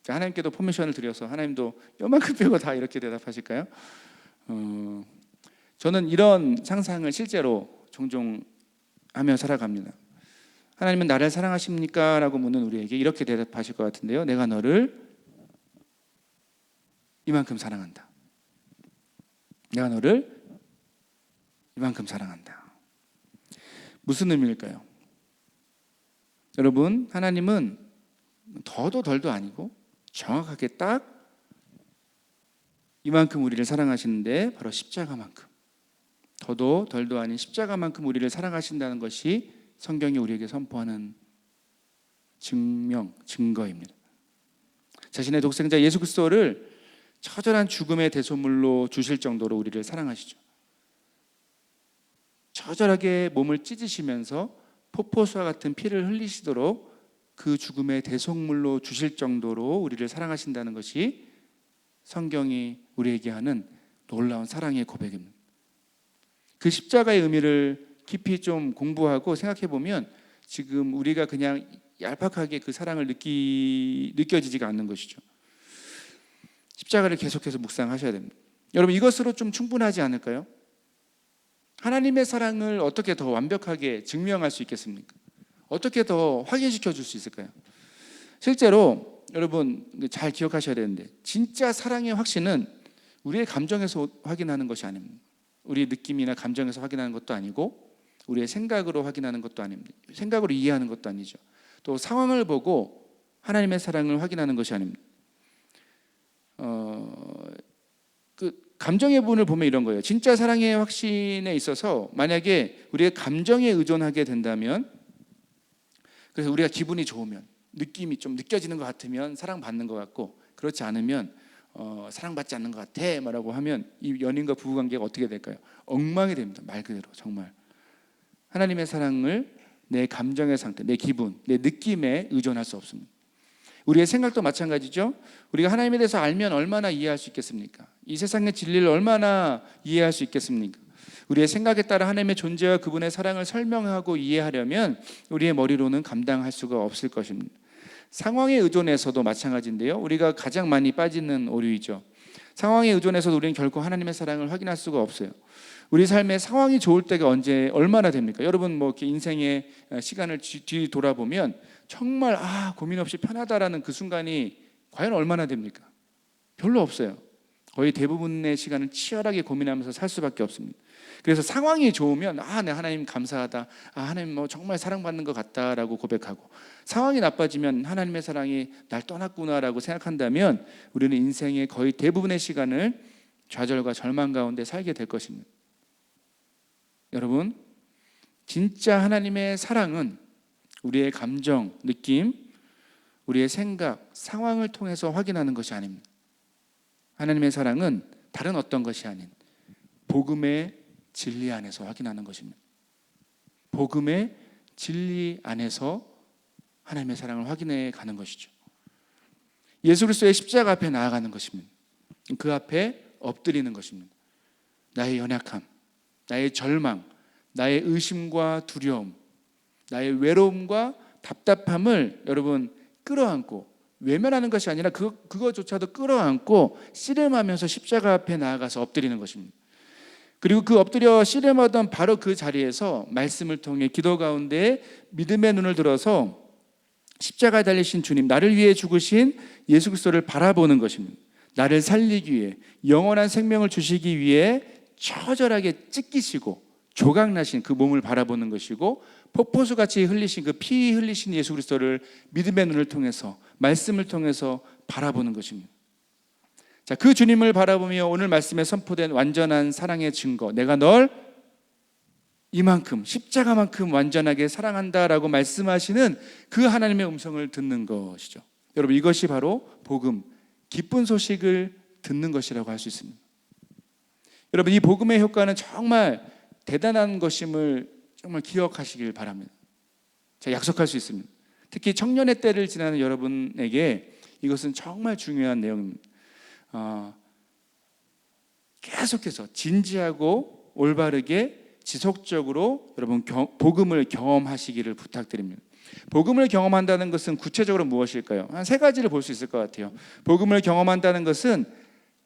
하나님께도 포메이션을 드려서 하나님도 요만큼 빼고 다 이렇게 대답하실까요? 저는 이런 상상을 실제로 종종 하며 살아갑니다. 하나님은 나를 사랑하십니까? 라고 묻는 우리에게 이렇게 대답하실 것 같은데요. 내가 너를 이만큼 사랑한다. 내가 너를 이만큼 사랑한다. 무슨 의미일까요? 여러분, 하나님은 더도 덜도 아니고 정확하게 딱 이만큼 우리를 사랑하시는데, 바로 십자가만큼, 더도 덜도 아닌 십자가만큼 우리를 사랑하신다는 것이 성경이 우리에게 선포하는 증거입니다. 자신의 독생자 예수 그리스도를 처절한 죽음의 대소물로 주실 정도로 우리를 사랑하시죠. 처절하게 몸을 찢으시면서 폭포수와 같은 피를 흘리시도록 그 죽음의 대속물로 주실 정도로 우리를 사랑하신다는 것이 성경이 우리에게 하는 놀라운 사랑의 고백입니다. 그 십자가의 의미를 깊이 좀 공부하고 생각해 보면 지금 우리가 그냥 얄팍하게 그 사랑을 느껴지지가 않는 것이죠. 십자가를 계속해서 묵상하셔야 됩니다. 여러분, 이것으로 좀 충분하지 않을까요? 하나님의 사랑을 어떻게 더 완벽하게 증명할 수 있겠습니까? 어떻게 더 확인시켜 줄 수 있을까요? 실제로 여러분 잘 기억하셔야 되는데, 진짜 사랑의 확신은 우리의 감정에서 확인하는 것이 아닙니다. 우리의 느낌이나 감정에서 확인하는 것도 아니고, 우리의 생각으로 확인하는 것도 아닙니다. 생각으로 이해하는 것도 아니죠. 또 상황을 보고 하나님의 사랑을 확인하는 것이 아닙니다. 그 감정의 부분을 보면 이런 거예요. 진짜 사랑의 확신에 있어서 만약에 우리의 감정에 의존하게 된다면, 그래서 우리가 기분이 좋으면, 느낌이 좀 느껴지는 것 같으면 사랑받는 것 같고, 그렇지 않으면 사랑받지 않는 것 같아 라고 하면 이 연인과 부부관계가 어떻게 될까요? 엉망이 됩니다. 말 그대로. 정말 하나님의 사랑을 내 감정의 상태, 내 기분, 내 느낌에 의존할 수 없습니다. 우리의 생각도 마찬가지죠. 우리가 하나님에 대해서 알면 얼마나 이해할 수 있겠습니까? 이 세상의 진리를 얼마나 이해할 수 있겠습니까? 우리의 생각에 따라 하나님의 존재와 그분의 사랑을 설명하고 이해하려면 우리의 머리로는 감당할 수가 없을 것입니다. 상황에 의존해서도 마찬가지인데요. 우리가 가장 많이 빠지는 오류이죠. 상황에 의존해서도 우리는 결코 하나님의 사랑을 확인할 수가 없어요. 우리 삶의 상황이 좋을 때가 언제 얼마나 됩니까? 여러분 뭐 이렇게 인생의 시간을 뒤 돌아보면 정말 고민 없이 편하다라는 그 순간이 과연 얼마나 됩니까? 별로 없어요. 거의 대부분의 시간은 치열하게 고민하면서 살 수밖에 없습니다. 그래서 상황이 좋으면 네, 하나님 감사하다, 하나님 뭐 정말 사랑받는 것 같다라고 고백하고, 상황이 나빠지면 하나님의 사랑이 날 떠났구나라고 생각한다면 우리는 인생의 거의 대부분의 시간을 좌절과 절망 가운데 살게 될 것입니다. 여러분, 진짜 하나님의 사랑은 우리의 감정, 느낌, 우리의 생각, 상황을 통해서 확인하는 것이 아닙니다. 하나님의 사랑은 다른 어떤 것이 아닌 복음의 진리 안에서 확인하는 것입니다. 복음의 진리 안에서 하나님의 사랑을 확인해 가는 것이죠. 예수 그리스도의 십자가 앞에 나아가는 것입니다. 그 앞에 엎드리는 것입니다. 나의 연약함, 나의 절망, 나의 의심과 두려움, 나의 외로움과 답답함을 여러분 끌어안고, 외면하는 것이 아니라 그거조차도 끌어안고 씨름하면서 십자가 앞에 나아가서 엎드리는 것입니다. 그리고 그 엎드려 씨름하던 바로 그 자리에서 말씀을 통해 기도 가운데 믿음의 눈을 들어서 십자가에 달리신 주님, 나를 위해 죽으신 예수 그리스도를 바라보는 것입니다. 나를 살리기 위해, 영원한 생명을 주시기 위해 처절하게 찢기시고 조각나신 그 몸을 바라보는 것이고, 폭포수같이 흘리신 그 피 흘리신 예수 그리스도를 믿음의 눈을 통해서, 말씀을 통해서 바라보는 것입니다. 자, 그 주님을 바라보며 오늘 말씀에 선포된 완전한 사랑의 증거, 내가 널 이만큼, 십자가만큼 완전하게 사랑한다라고 말씀하시는 그 하나님의 음성을 듣는 것이죠. 여러분, 이것이 바로 복음, 기쁜 소식을 듣는 것이라고 할 수 있습니다. 여러분, 이 복음의 효과는 정말 대단한 것임을 정말 기억하시길 바랍니다. 제가 약속할 수 있습니다. 특히 청년의 때를 지나는 여러분에게 이것은 정말 중요한 내용입니다. 계속해서 진지하고 올바르게 지속적으로 여러분 복음을 경험하시기를 부탁드립니다. 복음을 경험한다는 것은 구체적으로 무엇일까요? 한 세 가지를 볼 수 있을 것 같아요. 복음을 경험한다는 것은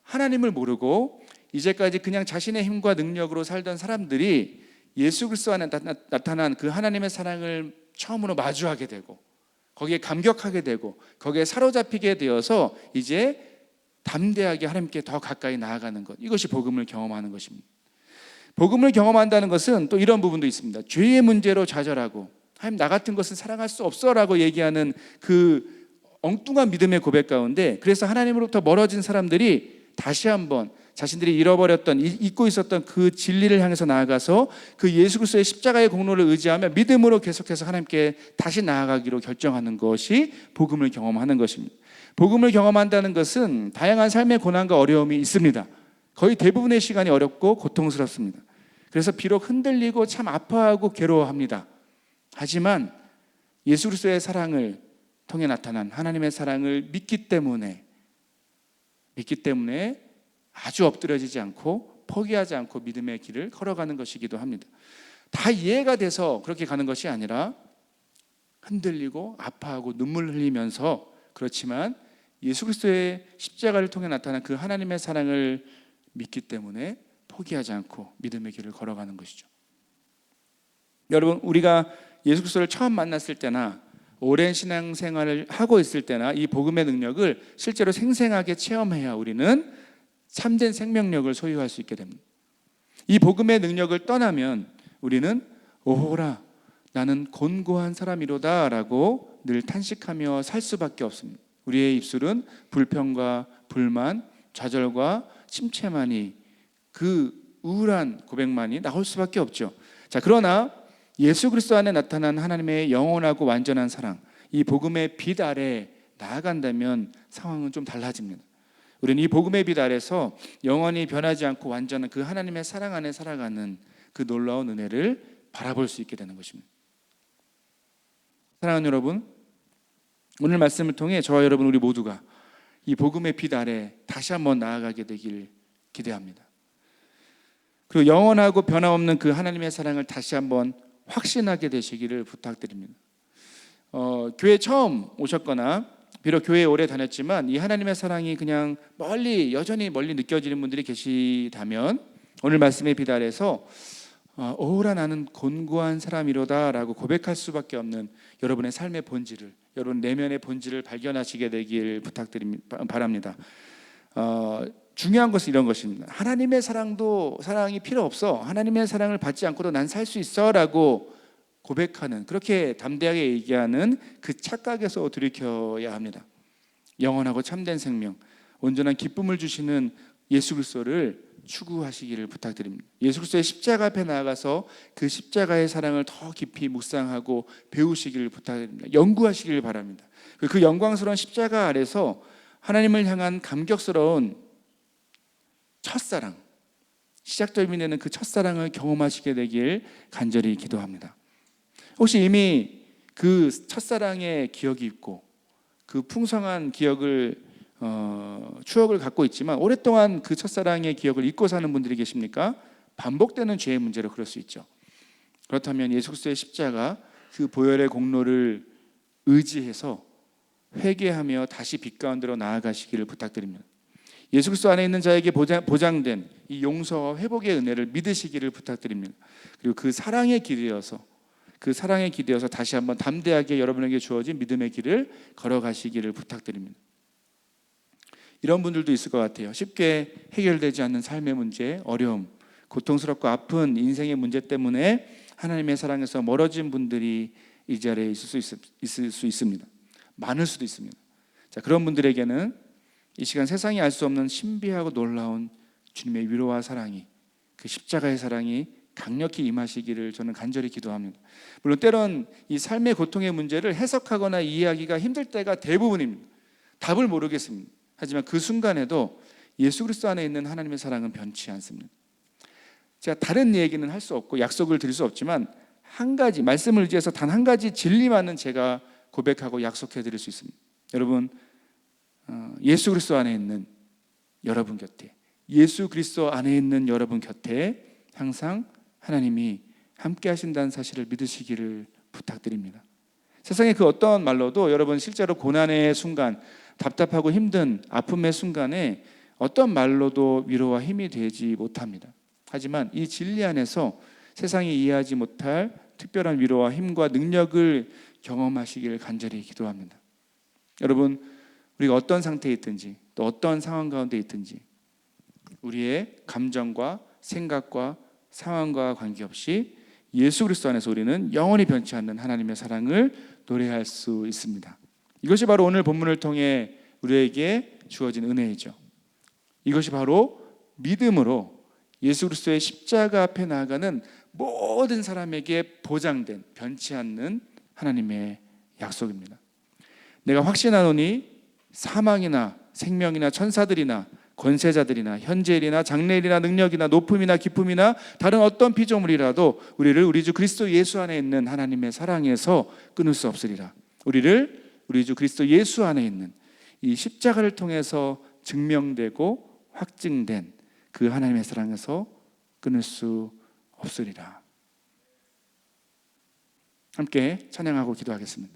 하나님을 모르고 이제까지 그냥 자신의 힘과 능력으로 살던 사람들이 예수 그리스도 안에 나타난 그 하나님의 사랑을 처음으로 마주하게 되고, 거기에 감격하게 되고, 거기에 사로잡히게 되어서 이제 담대하게 하나님께 더 가까이 나아가는 것, 이것이 복음을 경험하는 것입니다. 복음을 경험한다는 것은 또 이런 부분도 있습니다. 죄의 문제로 좌절하고 하나님, 나 같은 것은 사랑할 수 없어라고 얘기하는 그 엉뚱한 믿음의 고백 가운데, 그래서 하나님으로부터 멀어진 사람들이 다시 한번 자신들이 잃어버렸던, 잊고 있었던 그 진리를 향해서 나아가서 그 예수 그리스도의 십자가의 공로를 의지하며 믿음으로 계속해서 하나님께 다시 나아가기로 결정하는 것이 복음을 경험하는 것입니다. 복음을 경험한다는 것은 다양한 삶의 고난과 어려움이 있습니다. 거의 대부분의 시간이 어렵고 고통스럽습니다. 그래서 비록 흔들리고 참 아파하고 괴로워합니다. 하지만 예수 그리스도의 사랑을 통해 나타난 하나님의 사랑을 믿기 때문에 아주 엎드려지지 않고 포기하지 않고 믿음의 길을 걸어가는 것이기도 합니다. 다 이해가 돼서 그렇게 가는 것이 아니라 흔들리고 아파하고 눈물 흘리면서, 그렇지만 예수 그리스도의 십자가를 통해 나타난 그 하나님의 사랑을 믿기 때문에 포기하지 않고 믿음의 길을 걸어가는 것이죠. 여러분, 우리가 예수 그리스도를 처음 만났을 때나 오랜 신앙생활을 하고 있을 때나 이 복음의 능력을 실제로 생생하게 체험해야 우리는 참된 생명력을 소유할 수 있게 됩니다. 이 복음의 능력을 떠나면 우리는 오호라 나는 곤고한 사람이로다 라고 늘 탄식하며 살 수밖에 없습니다. 우리의 입술은 불평과 불만, 좌절과 침체만이, 그 우울한 고백만이 나올 수밖에 없죠. 자, 그러나 예수 그리스도 안에 나타난 하나님의 영원하고 완전한 사랑, 이 복음의 빛 아래 나아간다면 상황은 좀 달라집니다. 우리는 이 복음의 빛 아래서 영원히 변하지 않고 완전한 그 하나님의 사랑 안에 살아가는 그 놀라운 은혜를 바라볼 수 있게 되는 것입니다. 사랑하는 여러분, 오늘 말씀을 통해 저와 여러분 우리 모두가 이 복음의 빛 아래 다시 한번 나아가게 되길 기대합니다. 그리고 영원하고 변함없는 그 하나님의 사랑을 다시 한번 확신하게 되시기를 부탁드립니다. 교회 처음 오셨거나 비록 교회에 오래 다녔지만 이 하나님의 사랑이 그냥 여전히 멀리 느껴지는 분들이 계시다면 오늘 말씀의 빛 아래서 오라 나는 곤고한 사람이로다 라고 고백할 수밖에 없는 여러분의 삶의 본질을, 여러분 내면의 본질을 발견하시게 되길 바랍니다. 중요한 것은 이런 것입니다. 하나님의 사랑이 필요 없어, 하나님의 사랑을 받지 않고도 난 살 수 있어 라고 고백하는, 그렇게 담대하게 얘기하는 그 착각에서 돌이켜야 합니다. 영원하고 참된 생명, 온전한 기쁨을 주시는 예수 그리스도를 추구하시기를 부탁드립니다. 예수 그리스도의 십자가 앞에 나아가서 그 십자가의 사랑을 더 깊이 묵상하고 배우시기를 부탁드립니다. 연구하시기를 바랍니다. 그 영광스러운 십자가 아래서 하나님을 향한 감격스러운 첫사랑, 시작점이 되는 그 첫사랑을 경험하시게 되길 간절히 기도합니다. 혹시 이미 그 첫사랑의 기억이 있고 그 풍성한 추억을 갖고 있지만 오랫동안 그 첫사랑의 기억을 잊고 사는 분들이 계십니까? 반복되는 죄의 문제로 그럴 수 있죠. 그렇다면 예수 그리스도의 십자가 그 보혈의 공로를 의지해서 회개하며 다시 빛 가운데로 나아가시기를 부탁드립니다. 예수 그리스도 안에 있는 자에게 보장된 이 용서와 회복의 은혜를 믿으시기를 부탁드립니다. 그리고 그 사랑에 기대어서 다시 한번 담대하게 여러분에게 주어진 믿음의 길을 걸어가시기를 부탁드립니다. 이런 분들도 있을 것 같아요. 쉽게 해결되지 않는 삶의 문제, 어려움, 고통스럽고 아픈 인생의 문제 때문에 하나님의 사랑에서 멀어진 분들이 이 자리에 있을 수 있습니다. 많을 수도 있습니다. 자, 그런 분들에게는 이 시간 세상이 알 수 없는 신비하고 놀라운 주님의 위로와 사랑이, 그 십자가의 사랑이 강력히 임하시기를 저는 간절히 기도합니다. 물론 때론 이 삶의 고통의 문제를 해석하거나 이해하기가 힘들 때가 대부분입니다. 답을 모르겠습니다. 하지만 그 순간에도 예수 그리스도 안에 있는 하나님의 사랑은 변치 않습니다. 제가 다른 얘기는 할 수 없고 약속을 드릴 수 없지만 한 가지, 말씀을 의지해서 단 한 가지 진리만은 제가 고백하고 약속해 드릴 수 있습니다. 여러분, 예수 그리스도 안에 있는 여러분 곁에, 예수 그리스도 안에 있는 여러분 곁에 항상 하나님이 함께 하신다는 사실을 믿으시기를 부탁드립니다. 세상의 그 어떤 말로도 여러분 실제로 고난의 순간, 답답하고 힘든 아픔의 순간에 어떤 말로도 위로와 힘이 되지 못합니다. 하지만 이 진리 안에서 세상이 이해하지 못할 특별한 위로와 힘과 능력을 경험하시기를 간절히 기도합니다. 여러분, 우리가 어떤 상태에 있든지 또 어떤 상황 가운데 있든지 우리의 감정과 생각과 상황과 관계없이 예수 그리스도 안에서 우리는 영원히 변치 않는 하나님의 사랑을 노래할 수 있습니다. 이것이 바로 오늘 본문을 통해 우리에게 주어진 은혜이죠. 이것이 바로 믿음으로 예수 그리스도의 십자가 앞에 나아가는 모든 사람에게 보장된 변치 않는 하나님의 약속입니다. 내가 확신하노니 사망이나 생명이나 천사들이나 권세자들이나 현재일이나 장래일이나 능력이나 높음이나 깊음이나 다른 어떤 피조물이라도 우리를 우리 주 그리스도 예수 안에 있는 하나님의 사랑에서 끊을 수 없으리라. 우리를 우리 주 그리스도 예수 안에 있는 이 십자가를 통해서 증명되고 확증된 그 하나님의 사랑에서 끊을 수 없으리라. 함께 찬양하고 기도하겠습니다.